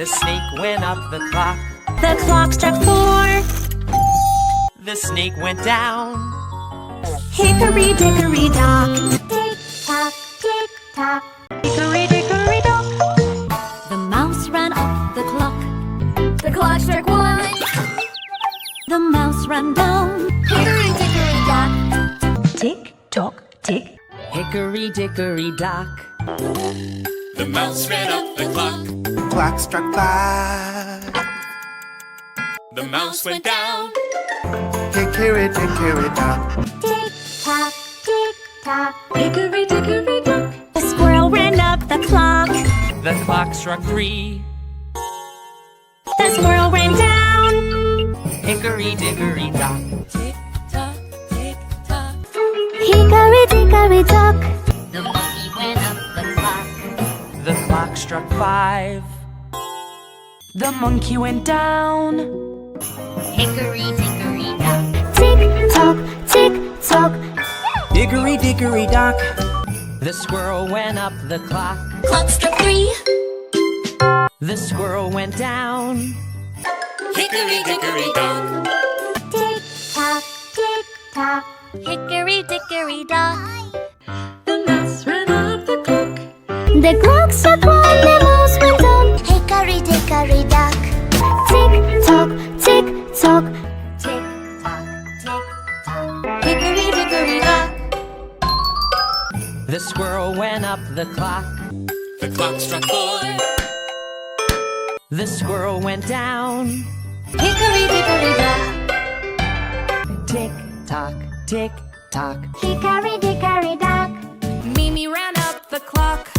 The snake went up the clock. The clock struck 4. The snake went down. Hickory dickory dock. Tick-tock, tick-tock. Hickory dickory dock. The mouse ran up the clock. The clock struck 1. The mouse ran down. Hickory dickory dock. Tick-tock, tick. Hickory dickory dock. The mouse ran up the clock. Clock struck 5. The mouse went down. Hickory dickory dock. Tick-tock, tick-tock. Hickory dickory dock. The squirrel ran up the clock. The clock struck 3. The squirrel ran down. Hickory dickory dock. Tick-tock, tick-tock. Hickory dickory dock. The monkey went up the clock. The clock struck 5. The monkey went down. Hickory dickory dock. Tick-tock, tick-tock. Hickory dickory dock. The squirrel went up the clock. Clock struck 3. The squirrel went down. Hickory dickory dock. Tick-tock, tick-tock. Hickory dickory dock. The mouse ran up the clock. The clock struck 1. The mouse went down. Hickory dickory dock. Tick-tock, tick-tock. Tick-tock, tick-tock. Hickory dickory dock. The squirrel went up the clock. The clock struck 4. The squirrel went down. Hickory dickory dock. Tick tock, tick tock. Hickory dickory dock. Mimi ran up the clock.